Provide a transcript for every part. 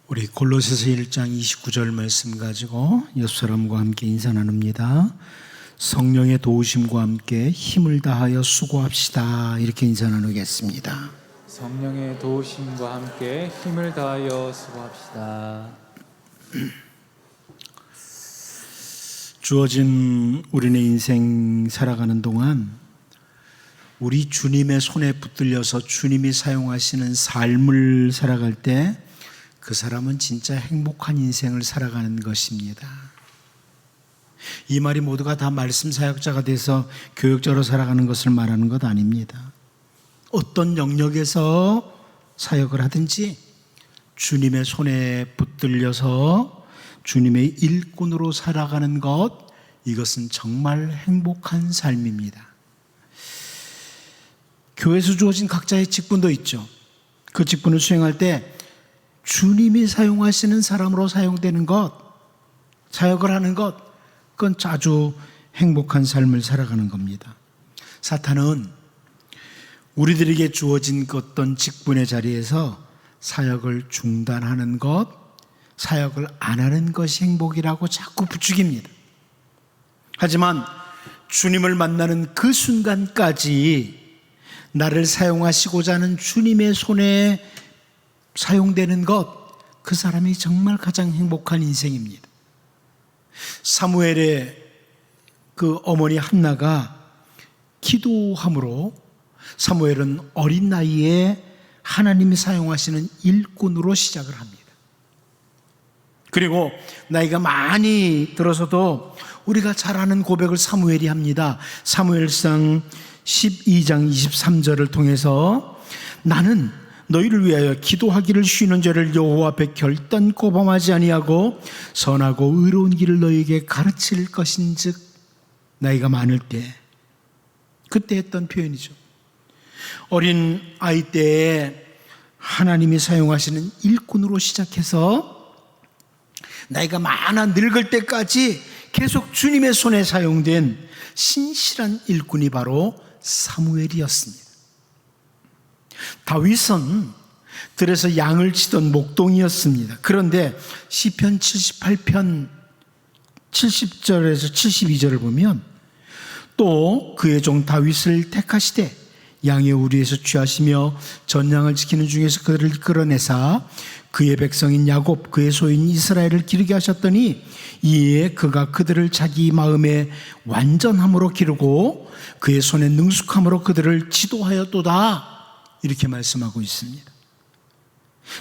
우리 골로새서 1장 29절 말씀 가지고 옆 사람과 함께 인사 나눕니다. 성령의 도우심과 함께 힘을 다하여 수고합시다. 이렇게 인사 나누겠습니다. 성령의 도우심과 함께 힘을 다하여 수고합시다. 주어진 우리네 인생 살아가는 동안 우리 주님의 손에 붙들려서 주님이 사용하시는 삶을 살아갈 때 그 사람은 진짜 행복한 인생을 살아가는 것입니다. 이 말이 모두가 다 말씀 사역자가 돼서 교역자로 살아가는 것을 말하는 것 아닙니다. 어떤 영역에서 사역을 하든지 주님의 손에 붙들려서 주님의 일꾼으로 살아가는 것, 이것은 정말 행복한 삶입니다. 교회에서 주어진 각자의 직분도 있죠. 그 직분을 수행할 때 주님이 사용하시는 사람으로 사용되는 것, 사역을 하는 것, 그건 아주 행복한 삶을 살아가는 겁니다. 사탄은 우리들에게 주어진 어떤 직분의 자리에서 사역을 중단하는 것, 사역을 안 하는 것이 행복이라고 자꾸 부추깁니다. 하지만 주님을 만나는 그 순간까지 나를 사용하시고자 하는 주님의 손에 사용되는 것, 그 사람이 정말 가장 행복한 인생입니다. 사무엘의 그 어머니 한나가 기도함으로 사무엘은 어린 나이에 하나님이 사용하시는 일꾼으로 시작을 합니다. 그리고 나이가 많이 들어서도 우리가 잘 아는 고백을 사무엘이 합니다. 사무엘상 12장 23절을 통해서 나는 너희를 위하여 기도하기를 쉬는 죄를 여호와 앞에 결단코 범하지 아니하고 선하고 의로운 길을 너희에게 가르칠 것인즉, 나이가 많을 때 그때 했던 표현이죠. 어린 아이 때에 하나님이 사용하시는 일꾼으로 시작해서 나이가 많아 늙을 때까지 계속 주님의 손에 사용된 신실한 일꾼이 바로 사무엘이었습니다. 다윗은 들에서 양을 치던 목동이었습니다. 그런데 시편 78편 70절에서 72절을 보면 또 그의 종 다윗을 택하시되 양의 우리에서 취하시며 전양을 지키는 중에서 그들을 이끌어내사 그의 백성인 야곱 그의 소유인 이스라엘을 기르게 하셨더니 이에 그가 그들을 자기 마음에 완전함으로 기르고 그의 손에 능숙함으로 그들을 지도하였도다. 이렇게 말씀하고 있습니다.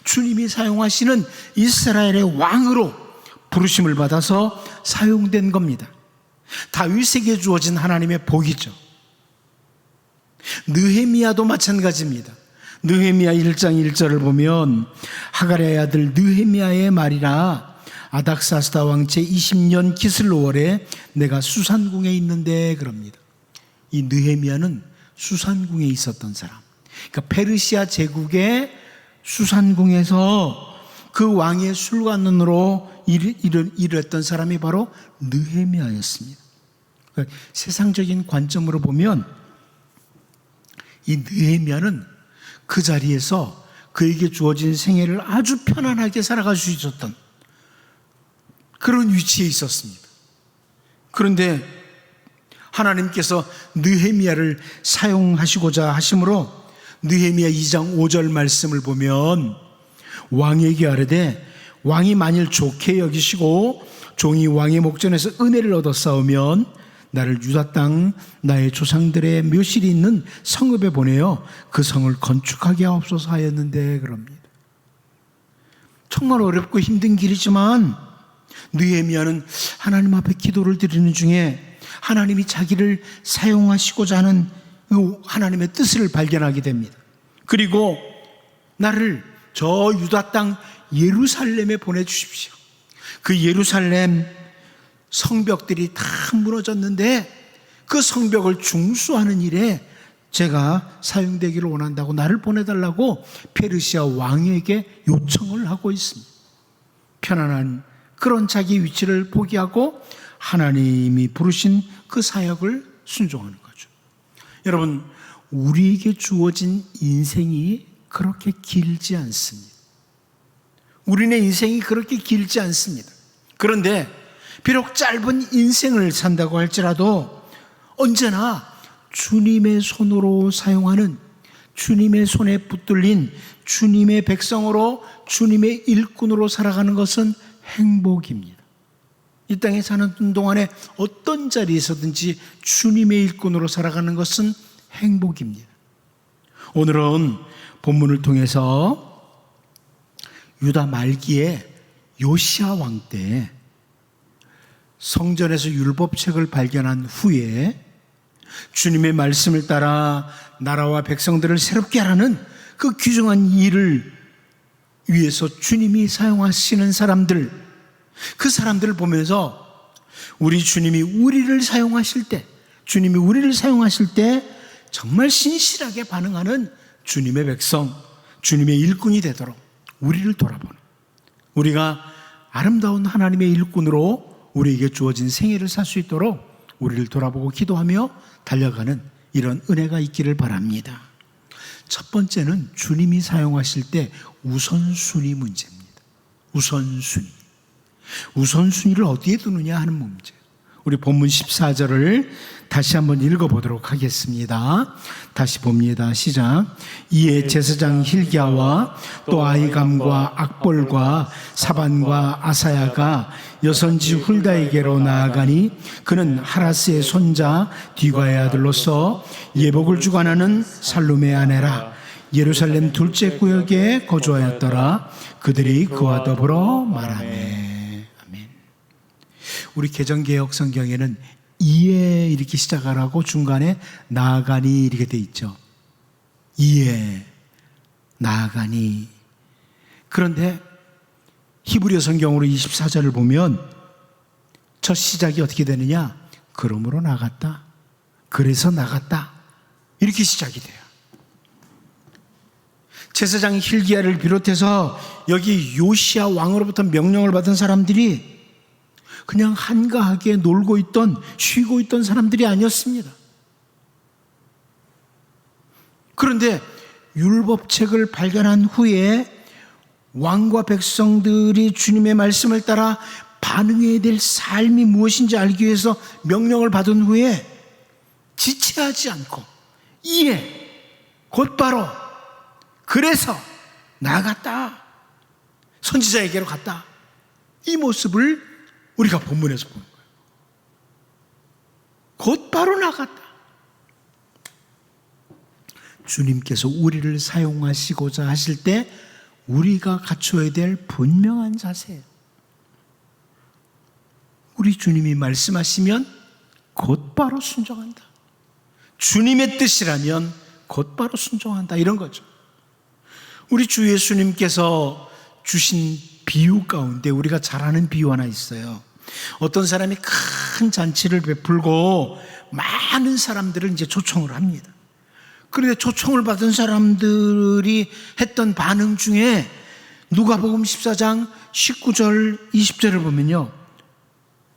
주님이 사용하시는 이스라엘의 왕으로 부르심을 받아서 사용된 겁니다. 다윗에게 주어진 하나님의 복이죠. 느헤미야도 마찬가지입니다. 느헤미야 1장 1절을 보면 하갈의 아들 느헤미야의 말이라 아닥사스다 왕 제20년 기슬로월에 내가 수산궁에 있는데 그럽니다. 이 느헤미야는 수산궁에 있었던 사람, 그러니까 페르시아 제국의 수산궁에서 그 왕의 술관원으로 일을 했던 사람이 바로 느헤미야였습니다. 그러니까 세상적인 관점으로 보면 이 느헤미야는 그 자리에서 그에게 주어진 생애를 아주 편안하게 살아갈 수 있었던 그런 위치에 있었습니다. 그런데 하나님께서 느헤미야를 사용하시고자 하심으로 느헤미야 2장 5절 말씀을 보면 왕에게 아뢰되 왕이 만일 좋게 여기시고 종이 왕의 목전에서 은혜를 얻어 싸우면 나를 유다 땅 나의 조상들의 묘실이 있는 성읍에 보내어 그 성을 건축하게 하옵소서 하였는데 그럽니다. 정말 어렵고 힘든 길이지만 느헤미야는 하나님 앞에 기도를 드리는 중에 하나님이 자기를 사용하시고자 하는 하나님의 뜻을 발견하게 됩니다. 그리고 나를 저 유다 땅 예루살렘에 보내주십시오. 그 예루살렘 성벽들이 다 무너졌는데 그 성벽을 중수하는 일에 제가 사용되기를 원한다고 나를 보내달라고 페르시아 왕에게 요청을 하고 있습니다. 편안한 그런 자기 위치를 포기하고 하나님이 부르신 그 사역을 순종하는 거죠. 여러분, 우리에게 주어진 인생이 그렇게 길지 않습니다. 우리네 인생이 그렇게 길지 않습니다. 그런데 비록 짧은 인생을 산다고 할지라도 언제나 주님의 손으로 사용하는, 주님의 손에 붙들린 주님의 백성으로, 주님의 일꾼으로 살아가는 것은 행복입니다. 이 땅에 사는 동안에 어떤 자리에서든지 주님의 일꾼으로 살아가는 것은 행복입니다. 오늘은 본문을 통해서 유다 말기에 요시야 왕 때 성전에서 율법책을 발견한 후에 주님의 말씀을 따라 나라와 백성들을 새롭게 하라는 그 귀중한 일을 위해서 주님이 사용하시는 사람들, 그 사람들을 보면서 우리 주님이 우리를 사용하실 때, 주님이 우리를 사용하실 때 정말 신실하게 반응하는 주님의 백성, 주님의 일꾼이 되도록 우리를 돌아보는, 우리가 아름다운 하나님의 일꾼으로 우리에게 주어진 생애를 살 수 있도록 우리를 돌아보고 기도하며 달려가는 이런 은혜가 있기를 바랍니다. 첫 번째는 주님이 사용하실 때 우선순위 문제입니다. 우선순위를 어디에 두느냐 하는 문제. 우리 본문 14절을 다시 한번 읽어보도록 하겠습니다. 다시 봅니다. 시작. 이에 제사장 힐기야와 또 아히감과 악볼과 사반과 아사야가 여선지 훌다에게로 나아가니 그는 하라스의 손자 디과의 아들로서 예복을 주관하는 살룸의 아내라. 예루살렘 둘째 구역에 거주하였더라. 그들이 그와 더불어 말하네. 우리 개정개혁 성경에는 이에 이렇게 시작을 하고 중간에 나아가니 이렇게 돼 있죠. 이에 나아가니. 그런데 히브리어 성경으로 24절을 보면 첫 시작이 어떻게 되느냐? 그러므로 나갔다. 그래서 나갔다. 이렇게 시작이 돼요. 제사장 힐기야를 비롯해서 여기 요시야 왕으로부터 명령을 받은 사람들이 그냥 한가하게 놀고 있던, 쉬고 있던 사람들이 아니었습니다. 그런데 율법책을 발견한 후에 왕과 백성들이 주님의 말씀을 따라 반응해야 될 삶이 무엇인지 알기 위해서 명령을 받은 후에 지체하지 않고 이에 곧바로 그래서 나갔다. 선지자에게로 갔다. 이 모습을 우리가 본문에서 보는 거예요. 곧바로 나갔다. 주님께서 우리를 사용하시고자 하실 때 우리가 갖춰야 될 분명한 자세예요. 우리 주님이 말씀하시면 곧바로 순종한다. 주님의 뜻이라면 곧바로 순종한다. 이런 거죠. 우리 주 예수님께서 주신 비유 가운데 우리가 잘 아는 비유 하나 있어요. 어떤 사람이 큰 잔치를 베풀고 많은 사람들을 이제 초청을 합니다. 그런데 초청을 받은 사람들이 했던 반응 중에 누가복음 14장 19절 20절을 보면요,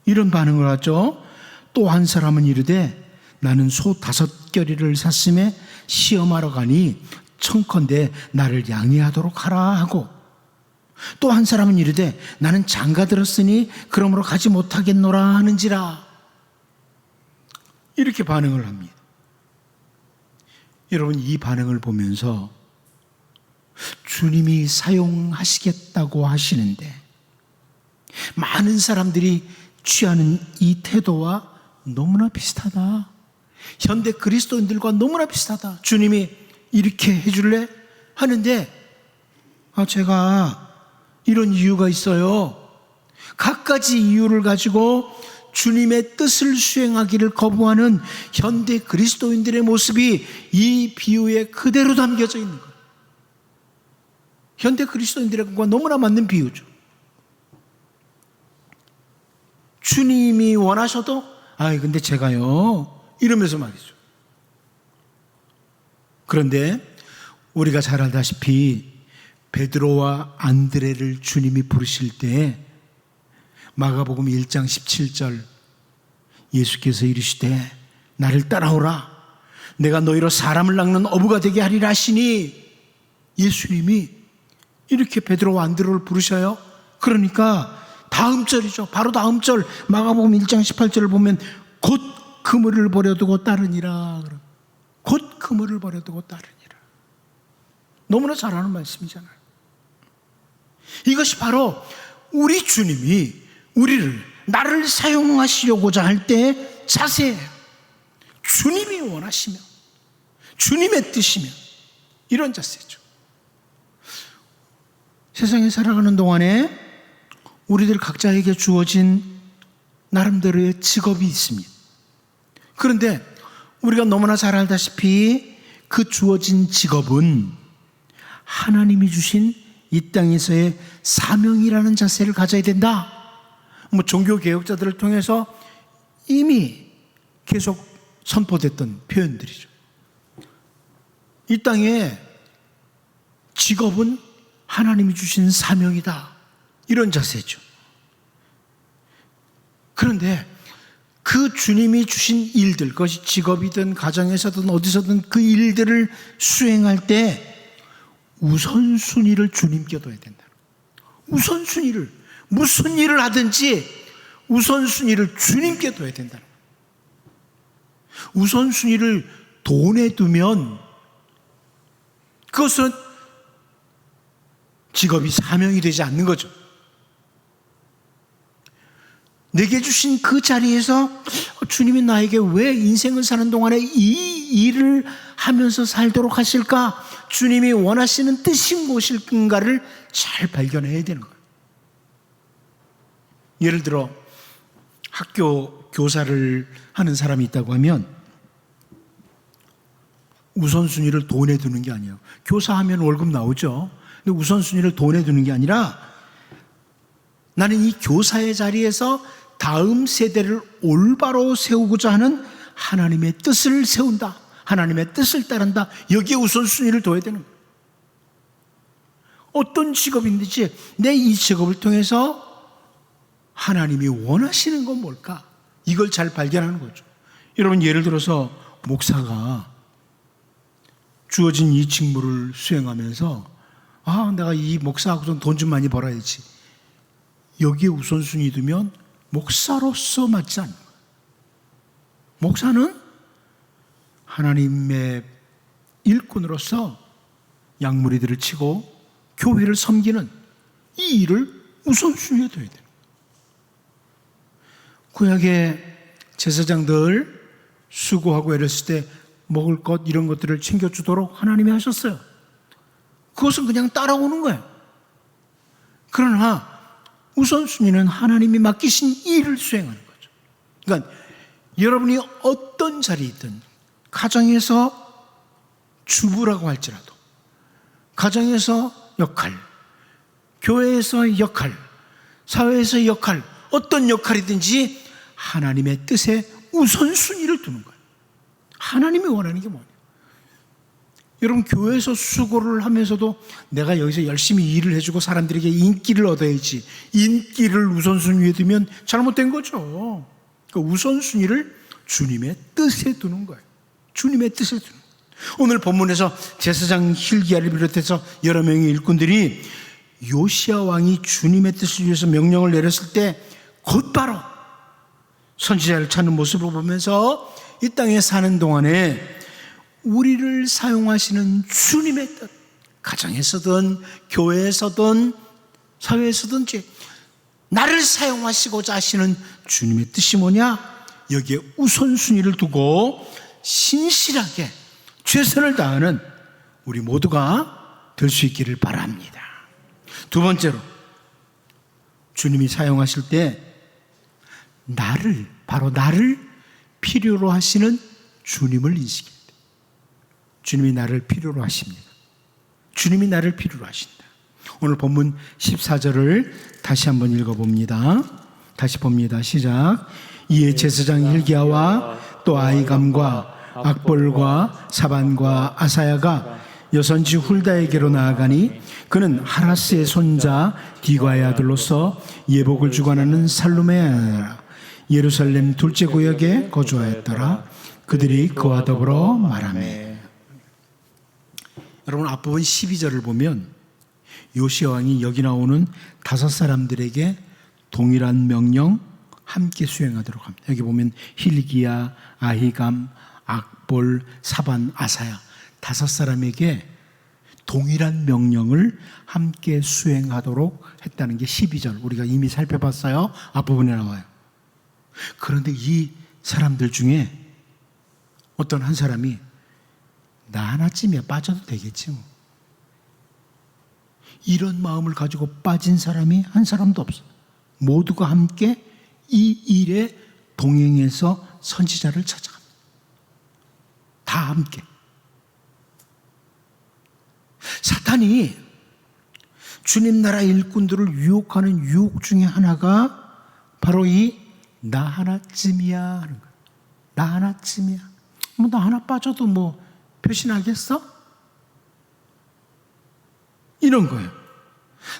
이런 반응을 하죠. 또 한 사람은 이르되 나는 소 5겨리를 샀음에 시험하러 가니 청컨대 나를 양해하도록 하라 하고, 또 한 사람은 이르되 나는 장가 들었으니 그러므로 가지 못하겠노라 하는지라. 이렇게 반응을 합니다. 여러분, 이 반응을 보면서 주님이 사용하시겠다고 하시는데 많은 사람들이 취하는 이 태도와 너무나 비슷하다. 현대 그리스도인들과 너무나 비슷하다. 주님이 이렇게 해줄래? 하는데 제가 이런 이유가 있어요. 갖가지 이유를 가지고 주님의 뜻을 수행하기를 거부하는 현대 그리스도인들의 모습이 이 비유에 그대로 담겨져 있는 거예요. 현대 그리스도인들과 너무나 맞는 비유죠. 주님이 원하셔도 근데 제가요 이러면서 말이죠. 그런데 우리가 잘 알다시피 베드로와 안드레를 주님이 부르실 때 마가복음 1장 17절 예수께서 이르시되 나를 따라오라 내가 너희로 사람을 낚는 어부가 되게 하리라 하시니, 예수님이 이렇게 베드로와 안드로를 부르셔요. 그러니까 다음 절이죠. 바로 다음 절 마가복음 1장 18절을 보면 곧 그물을 버려두고 따르니라. 곧 그물을 버려두고 따르니라. 너무나 잘 아는 말씀이잖아요. 이것이 바로 우리 주님이 우리를 나를 사용하시려고자 할 때 자세예요. 주님이 원하시며 주님의 뜻이며 이런 자세죠. 세상에 살아가는 동안에 우리들 각자에게 주어진 나름대로의 직업이 있습니다. 그런데 우리가 너무나 잘 알다시피 그 주어진 직업은 하나님이 주신 이 땅에서의 사명이라는 자세를 가져야 된다. 종교 개혁자들을 통해서 이미 계속 선포됐던 표현들이죠. 이 땅의 직업은 하나님이 주신 사명이다. 이런 자세죠. 그런데 그 주님이 주신 일들, 그것이 직업이든 가정에서든 어디서든 그 일들을 수행할 때 우선순위를 주님께 둬야 된다. 우선순위를, 무슨 일을 하든지 우선순위를 주님께 둬야 된다. 우선순위를 돈에 두면 그것은 직업이 사명이 되지 않는 거죠. 내게 주신 그 자리에서 주님이 나에게 왜 인생을 사는 동안에 이 일을 하면서 살도록 하실까? 주님이 원하시는 뜻이 무엇일까를 잘 발견해야 되는 거예요. 예를 들어 학교 교사를 하는 사람이 있다고 하면 우선순위를 돈에 두는 게 아니에요. 교사하면 월급 나오죠. 근데 우선순위를 돈에 두는 게 아니라 나는 이 교사의 자리에서 다음 세대를 올바로 세우고자 하는 하나님의 뜻을 세운다. 하나님의 뜻을 따른다. 여기에 우선순위를 둬야 되는 거예요. 어떤 직업인지 내 이 직업을 통해서 하나님이 원하시는 건 뭘까? 이걸 잘 발견하는 거죠. 여러분, 예를 들어서 목사가 주어진 이 직무를 수행하면서 내가 이 목사하고선 돈 좀 많이 벌어야지. 여기에 우선순위 두면 목사로서 맞지 않는 거예요. 목사는 하나님의 일꾼으로서 양무리들을 치고 교회를 섬기는 이 일을 우선순위에 둬야 돼요. 구약의 제사장들 수고하고 애렸을 때 먹을 것 이런 것들을 챙겨주도록 하나님이 하셨어요. 그것은 그냥 따라오는 거예요. 그러나 우선순위는 하나님이 맡기신 일을 수행하는 거죠. 그러니까 여러분이 어떤 자리이든 가정에서 주부라고 할지라도 가정에서 역할, 교회에서 역할, 사회에서 역할, 어떤 역할이든지 하나님의 뜻에 우선순위를 두는 거예요. 하나님이 원하는 게 뭐냐? 여러분, 교회에서 수고를 하면서도 내가 여기서 열심히 일을 해주고 사람들에게 인기를 얻어야지, 인기를 우선순위에 두면 잘못된 거죠. 그 우선순위를 주님의 뜻에 두는 거예요. 주님의 뜻에 두는 거예요. 오늘 본문에서 제사장 hil기야를 비롯해서 여러 명의 일꾼들이 요시야 왕이 주님의 뜻을 위해서 명령을 내렸을 때 곧바로 선지자를 찾는 모습을 보면서 이 땅에 사는 동안에 우리를 사용하시는 주님의 뜻, 가정에서든 교회에서든 사회에서든지 나를 사용하시고자 하시는 주님의 뜻이 뭐냐? 여기에 우선순위를 두고 신실하게 최선을 다하는 우리 모두가 될 수 있기를 바랍니다. 두 번째로, 주님이 사용하실 때 바로 나를 필요로 하시는 주님을 인식해야 돼요. 주님이 나를 필요로 하십니다. 주님이 나를 필요로 하신다. 오늘 본문 14절을 다시 한번 읽어봅니다. 다시 봅니다. 시작. 이에 제사장 hil기야와 또 아히감과 악볼과 사반과 아사야가 여선지 훌다에게로 나아가니 그는 하라스의 손자 디과의 아들로서 예복을 주관하는 살룸의 아내라. 예루살렘 둘째 구역에 거주하였더라. 그들이 그와 더불어 말하매. 여러분, 앞부분 12절을 보면 요시야 왕이 여기 나오는 5사람들에게 동일한 명령 함께 수행하도록 합니다. 여기 보면 hil기야, 아히감, 악볼, 사반, 아사야 5사람에게 동일한 명령을 함께 수행하도록 했다는 게 12절. 우리가 이미 살펴봤어요. 앞부분에 나와요. 그런데 이 사람들 중에 어떤 한 사람이 나 하나쯤이야 빠져도 되겠지 뭐. 이런 마음을 가지고 빠진 사람이 한 사람도 없어. 모두가 함께 이 일에 동행해서 선지자를 찾아갑니다. 다 함께. 사탄이 주님 나라 일꾼들을 유혹하는 유혹 중에 하나가 바로 이 나 하나쯤이야 하는 거예요. 나 하나쯤이야. 뭐 나 하나 빠져도 뭐 표신하겠어? 이런 거예요.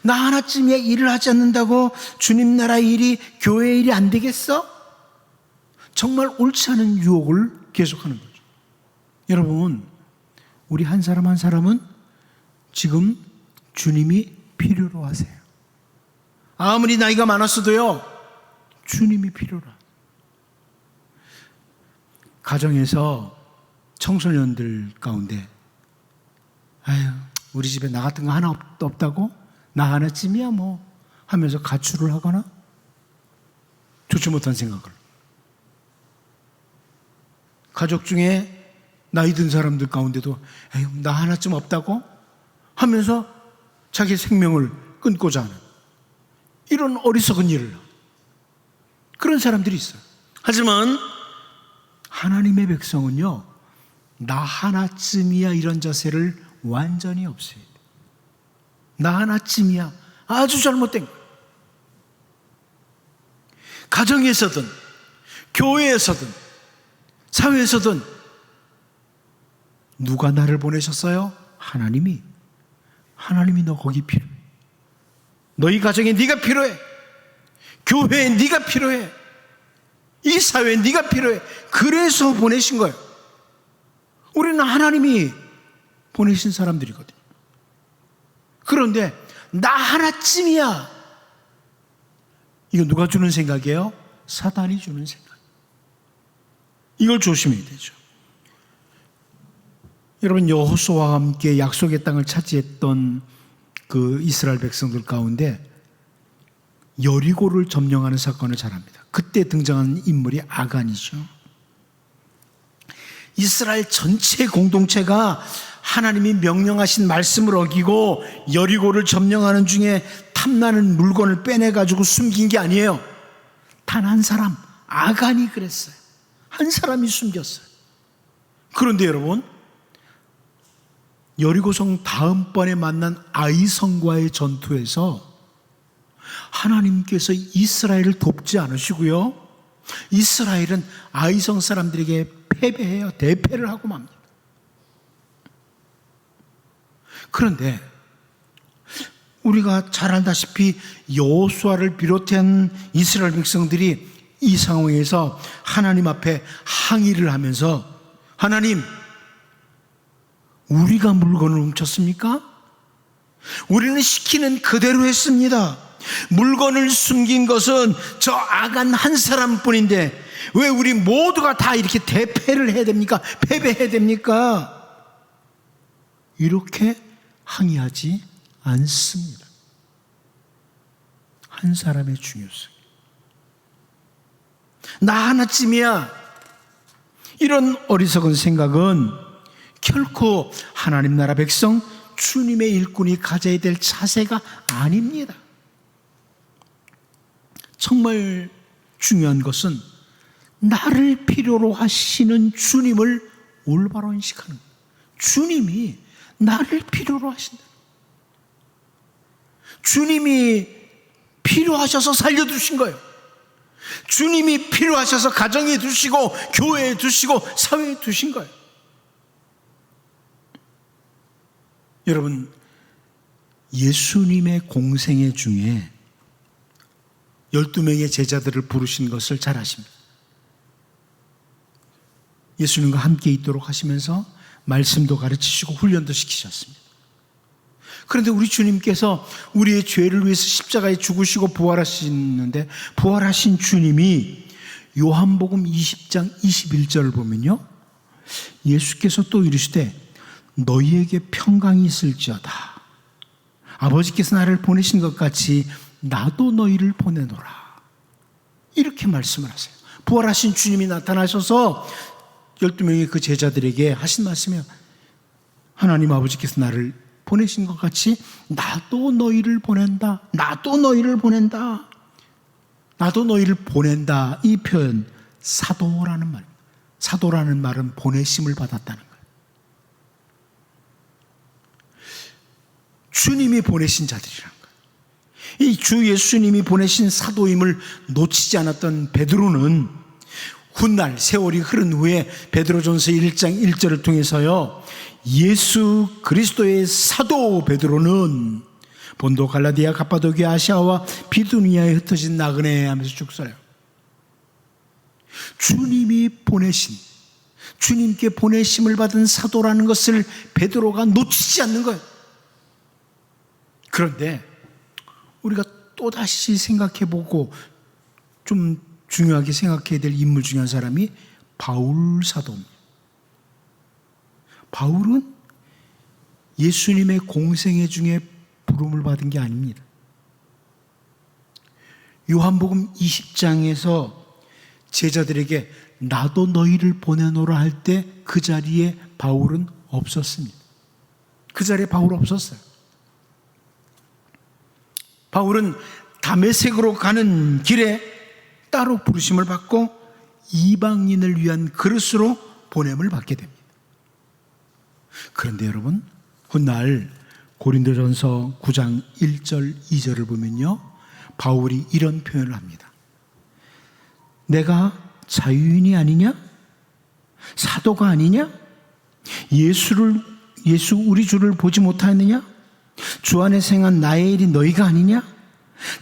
나 하나쯤이야 일을 하지 않는다고 주님 나라 일이 교회 일이 안 되겠어? 정말 옳지 않은 유혹을 계속하는 거죠. 여러분, 우리 한 사람 한 사람은 지금 주님이 필요로 하세요. 아무리 나이가 많았어도요, 주님이 필요로 하세요. 가정에서 청소년들 가운데 아유, 우리 집에 나 같은 거 하나 없다고? 나 하나쯤이야 뭐 하면서 가출을 하거나 좋지 못한 생각을. 가족 중에 나이 든 사람들 가운데도 에휴, 나 하나쯤 없다고? 하면서 자기 생명을 끊고자 하는 이런 어리석은 일을 그런 사람들이 있어요. 하지만 하나님의 백성은요, 나 하나쯤이야 이런 자세를 완전히 없애야 돼. 나 하나쯤이야 아주 잘못된 거예요. 가정에서든 교회에서든 사회에서든 누가 나를 보내셨어요? 하나님이 너 거기 필요해. 너희 가정에 네가 필요해. 교회에 네가 필요해. 이 사회에 네가 필요해. 그래서 보내신 거예요. 우리는 하나님이 보내신 사람들이거든요. 그런데 나 하나쯤이야. 이거 누가 주는 생각이에요? 사단이 주는 생각. 이걸 조심해야 되죠. 여러분, 여호수아와 함께 약속의 땅을 차지했던 그 이스라엘 백성들 가운데 여리고를 점령하는 사건을 잘 압니다. 그때 등장한 인물이 아간이죠. 이스라엘 전체 공동체가 하나님이 명령하신 말씀을 어기고 여리고를 점령하는 중에 탐나는 물건을 빼내가지고 숨긴 게 아니에요. 단 한 사람, 아간이 그랬어요. 한 사람이 숨겼어요. 그런데 여러분, 여리고성 다음번에 만난 아이성과의 전투에서 하나님께서 이스라엘을 돕지 않으시고요, 이스라엘은 아이성 사람들에게 패배해요. 대패를 하고 맙니다. 그런데 우리가 잘 알다시피 여호수아를 비롯한 이스라엘 백성들이 이 상황에서 하나님 앞에 항의를 하면서 하나님, 우리가 물건을 훔쳤습니까? 우리는 시키는 그대로 했습니다. 물건을 숨긴 것은 저 아간 한 사람뿐인데 왜 우리 모두가 다 이렇게 대패를 해야 됩니까? 패배해야 됩니까? 이렇게 항의하지 않습니다. 한 사람의 중요성. 나 하나쯤이야. 이런 어리석은 생각은 결코 하나님 나라 백성, 주님의 일꾼이 가져야 될 자세가 아닙니다. 정말 중요한 것은 나를 필요로 하시는 주님을 올바로 인식하는 거예요. 주님이 나를 필요로 하신다. 주님이 필요하셔서 살려두신 거예요. 주님이 필요하셔서 가정에 두시고 교회에 두시고 사회에 두신 거예요. 여러분, 예수님의 공생애 중에 12명의 제자들을 부르신 것을 잘 아십니다. 예수님과 함께 있도록 하시면서 말씀도 가르치시고 훈련도 시키셨습니다. 그런데 우리 주님께서 우리의 죄를 위해서 십자가에 죽으시고 부활하시는데, 부활하신 주님이 요한복음 20장 21절을 보면요, 예수께서 또 이르시되 너희에게 평강이 있을지어다. 아버지께서 나를 보내신 것 같이 나도 너희를 보내노라. 이렇게 말씀을 하세요. 부활하신 주님이 나타나셔서 12명의 그 제자들에게 하신 말씀이에요. 하나님 아버지께서 나를 보내신 것 같이 나도 너희를 보낸다. 나도 너희를 보낸다. 나도 너희를 보낸다. 이 표현, 사도라는 말. 사도라는 말은 보내심을 받았다는 거예요. 주님이 보내신 자들이라는 거예요. 이 주 예수님이 보내신 사도임을 놓치지 않았던 베드로는 훗날 세월이 흐른 후에 베드로전서 1장 1절을 통해서요, 예수 그리스도의 사도 베드로는 본도 갈라디아 갑바도기아 아시아와 비두니아에 흩어진 나그네 하면서 쭉 써요. 주님이 보내신, 주님께 보내심을 받은 사도라는 것을 베드로가 놓치지 않는 거예요. 그런데 우리가 또다시 생각해보고 좀 중요하게 생각해야 될 인물 중에 한 사람이 바울 사도입니다. 바울은 예수님의 공생애 중에 부름을 받은 게 아닙니다. 요한복음 20장에서 제자들에게 나도 너희를 보내노라 할 때 그 자리에 바울은 없었습니다. 그 자리에 바울 없었어요. 바울은 다메섹으로 가는 길에 따로 부르심을 받고 이방인을 위한 그릇으로 보냄을 받게 됩니다. 그런데 여러분, 훗날 고린도전서 9장 1절 2절을 보면요, 바울이 이런 표현을 합니다. 내가 자유인이 아니냐? 사도가 아니냐? 예수 우리 주를 보지 못하느냐? 주 안에 생한 나의 일이 너희가 아니냐?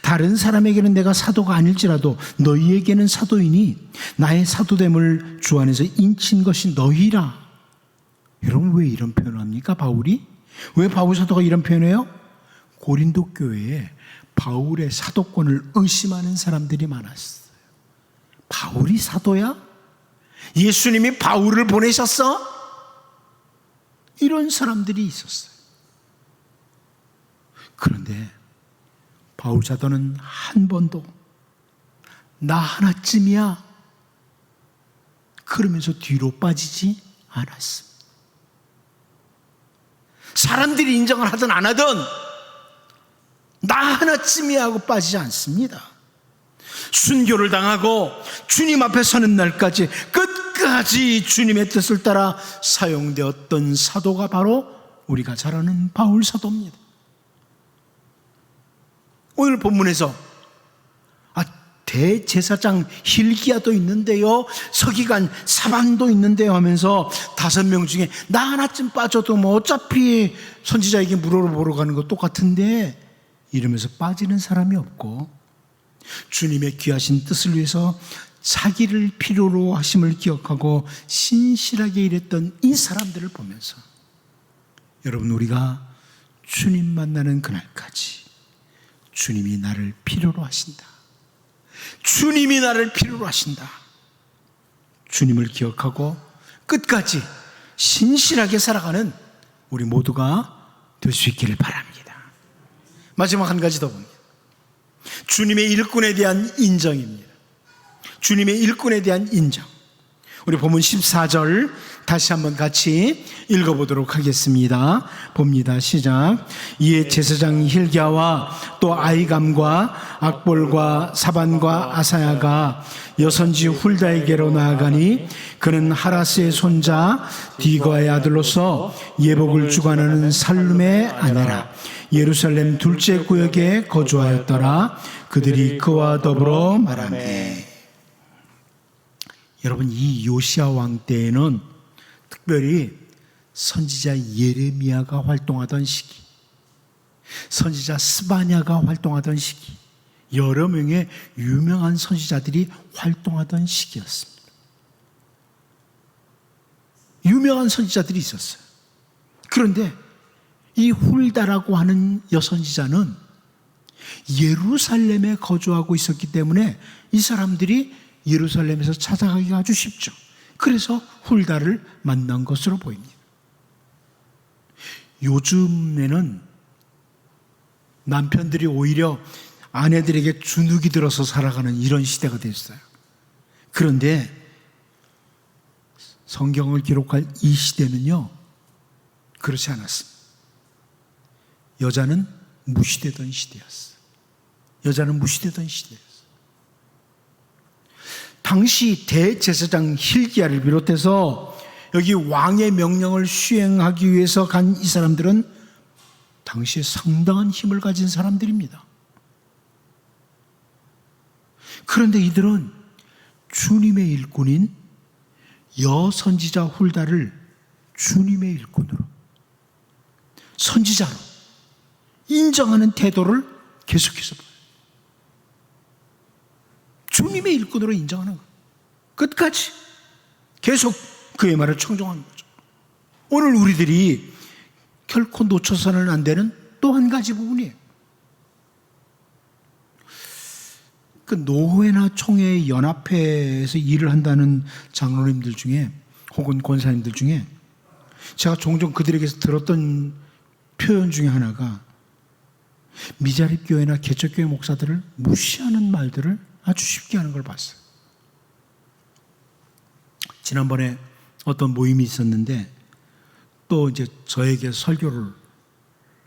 다른 사람에게는 내가 사도가 아닐지라도 너희에게는 사도이니 나의 사도됨을 주 안에서 인친 것이 너희라. 여러분, 왜 이런 표현을 합니까? 바울이? 왜 바울 사도가 이런 표현해요? 고린도 교회에 바울의 사도권을 의심하는 사람들이 많았어요. 바울이 사도야? 예수님이 바울을 보내셨어? 이런 사람들이 있었어요. 그런데 바울 사도는 한 번도 나 하나쯤이야 그러면서 뒤로 빠지지 않았습니다. 사람들이 인정을 하든 안 하든 나 하나쯤이야 하고 빠지지 않습니다. 순교를 당하고 주님 앞에 서는 날까지 끝까지 주님의 뜻을 따라 사용되었던 사도가 바로 우리가 잘 아는 바울 사도입니다. 오늘 본문에서 대제사장 힐기야도 있는데요, 서기관 사반도 있는데요 하면서 5명 중에 나 하나쯤 빠져도 뭐 어차피 선지자에게 물어보러 가는 거 똑같은데 이러면서 빠지는 사람이 없고, 주님의 귀하신 뜻을 위해서 자기를 필요로 하심을 기억하고 신실하게 일했던 이 사람들을 보면서, 여러분, 우리가 주님 만나는 그날까지 주님이 나를 필요로 하신다, 주님이 나를 필요로 하신다, 주님을 기억하고 끝까지 신실하게 살아가는 우리 모두가 될 수 있기를 바랍니다. 마지막 한 가지 더 봅니다. 주님의 일꾼에 대한 인정입니다. 주님의 일꾼에 대한 인정. 우리 본문 14절 다시 한번 같이 읽어보도록 하겠습니다. 봅니다. 시작. 이에 제사장 힐기야와 또 아이감과 악볼과 사반과 아사야가 여선지 훌다에게로 나아가니 그는 하라스의 손자 디거의 아들로서 예복을 주관하는 살룸의 아내라. 예루살렘 둘째 구역에 거주하였더라. 그들이 그와 더불어 말하매. 여러분, 이 요시야 왕 때에는 특별히 선지자 예레미야가 활동하던 시기, 선지자 스바냐가 활동하던 시기, 여러 명의 유명한 선지자들이 활동하던 시기였습니다. 유명한 선지자들이 있었어요. 그런데 이 훌다라고 하는 여선지자는 예루살렘에 거주하고 있었기 때문에 이 사람들이 예루살렘에서 찾아가기가 아주 쉽죠. 그래서 훌다를 만난 것으로 보입니다. 요즘에는 남편들이 오히려 아내들에게 주눅이 들어서 살아가는 이런 시대가 됐어요. 그런데 성경을 기록할 이 시대는요, 그렇지 않았습니다. 여자는 무시되던 시대였어요. 여자는 무시되던 시대였어요. 당시 대제사장 hil기야를 비롯해서 여기 왕의 명령을 수행하기 위해서 간 이 사람들은 당시에 상당한 힘을 가진 사람들입니다. 그런데 이들은 주님의 일꾼인 여선지자 훌다를 주님의 일꾼으로, 선지자로 인정하는 태도를 계속해서 보여요. 주님의 일꾼으로 인정하는 거예요. 끝까지 계속 그의 말을 청종하는 거죠. 오늘 우리들이 결코 놓쳐서는 안 되는 또 한 가지 부분이에요. 그 노회나 총회 연합회에서 일을 한다는 장로님들 중에 혹은 권사님들 중에 제가 종종 그들에게서 들었던 표현 중에 하나가 미자립 교회나 개척교회 목사들을 무시하는 말들을 아주 쉽게 하는 걸 봤어요. 지난번에 어떤 모임이 있었는데 또 이제 저에게 설교를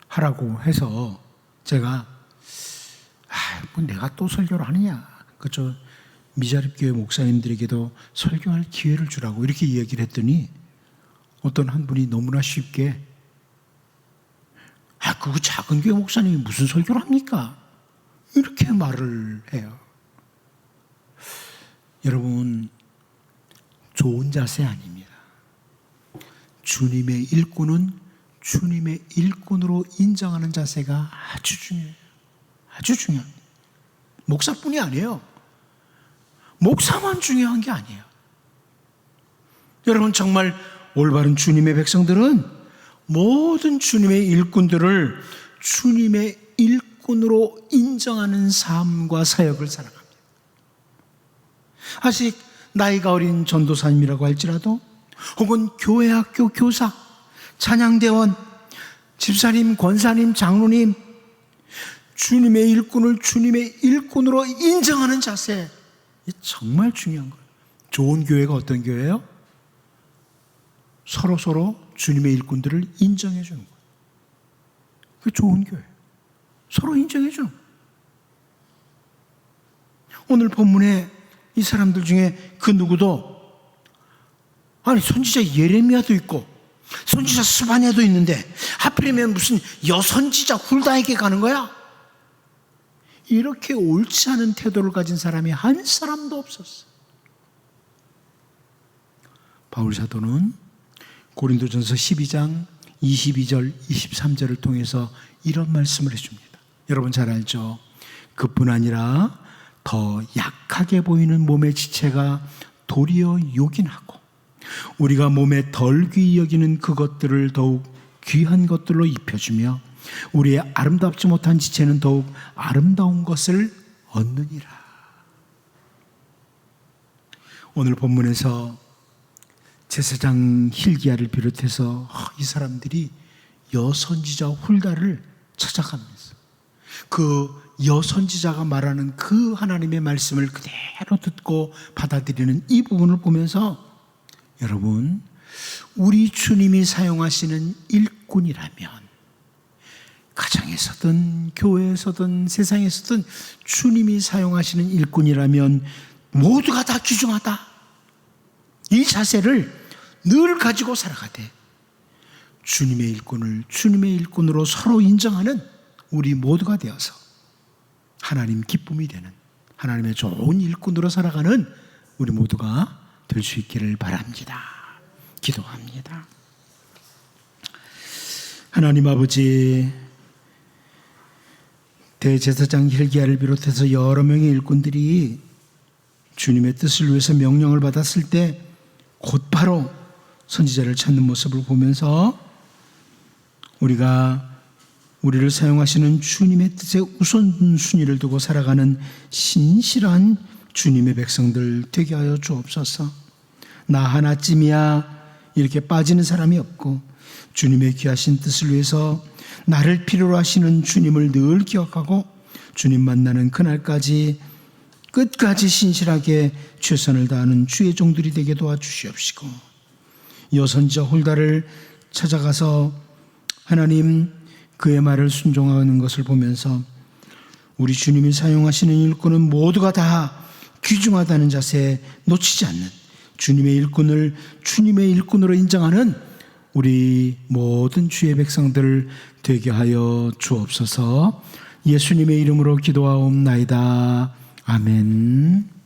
하라고 해서 제가 뭐 내가 또 설교를 하느냐, 그렇죠? 미자립 교회 목사님들에게도 설교할 기회를 주라고 이렇게 이야기를 했더니 어떤 한 분이 너무나 쉽게 그거 작은 교회 목사님이 무슨 설교를 합니까? 이렇게 말을 해요. 여러분, 좋은 자세 아닙니다. 주님의 일꾼은 주님의 일꾼으로 인정하는 자세가 아주 중요해요. 아주 중요합니다. 목사뿐이 아니에요. 목사만 중요한 게 아니에요. 여러분, 정말 올바른 주님의 백성들은 모든 주님의 일꾼들을 주님의 일꾼으로 인정하는 삶과 사역을 살아갑니다. 아직 나이가 어린 전도사님이라고 할지라도 혹은 교회학교 교사, 찬양대원, 집사님, 권사님, 장로님, 주님의 일꾼을 주님의 일꾼으로 인정하는 자세, 이게 정말 중요한 거예요. 좋은 교회가 어떤 교회예요? 서로 주님의 일꾼들을 인정해 주는 거예요. 그게 좋은 교회. 서로 인정해 주는 거예요. 오늘 본문에 이 사람들 중에 그 누구도 선지자 예레미야도 있고 선지자 스바냐도 있는데 하필이면 무슨 여선지자 훌다에게 가는 거야? 이렇게 옳지 않은 태도를 가진 사람이 한 사람도 없었어. 바울 사도는 고린도전서 12장 22절 23절을 통해서 이런 말씀을 해줍니다. 여러분 잘 알죠? 그뿐 아니라 더 약하게 보이는 몸의 지체가 도리어 요긴하고 우리가 몸에 덜 귀히 여기는 그것들을 더욱 귀한 것들로 입혀주며 우리의 아름답지 못한 지체는 더욱 아름다운 것을 얻느니라. 오늘 본문에서 제사장 hil기야를 비롯해서 이 사람들이 여선지자 훌다를 찾아가면서 그 여선지자가 말하는 그 하나님의 말씀을 그대로 듣고 받아들이는 이 부분을 보면서 여러분, 우리 주님이 사용하시는 일꾼이라면 가정에서든 교회에서든 세상에서든 주님이 사용하시는 일꾼이라면 모두가 다 귀중하다. 이 자세를 늘 가지고 살아가되 주님의 일꾼을 주님의 일꾼으로 서로 인정하는 우리 모두가 되어서 하나님 기쁨이 되는 하나님의 좋은 일꾼으로 살아가는 우리 모두가 될 수 있기를 바랍니다. 기도합니다. 하나님 아버지, 대제사장 hil기야를 비롯해서 여러 명의 일꾼들이 주님의 뜻을 위해서 명령을 받았을 때 곧바로 선지자를 찾는 모습을 보면서 우리가 우리를 사용하시는 주님의 뜻에 우선순위를 두고 살아가는 신실한 주님의 백성들 되게 하여 주옵소서. 나 하나쯤이야 이렇게 빠지는 사람이 없고 주님의 귀하신 뜻을 위해서 나를 필요로 하시는 주님을 늘 기억하고 주님 만나는 그날까지 끝까지 신실하게 최선을 다하는 주의 종들이 되게 도와주시옵시고, 여선지자 홀다를 찾아가서 하나님 그의 말을 순종하는 것을 보면서 우리 주님이 사용하시는 일꾼은 모두가 다 귀중하다는 자세에 놓치지 않는 주님의 일꾼을 주님의 일꾼으로 인정하는 우리 모든 주의 백성들 되게 하여 주옵소서. 예수님의 이름으로 기도하옵나이다. 아멘.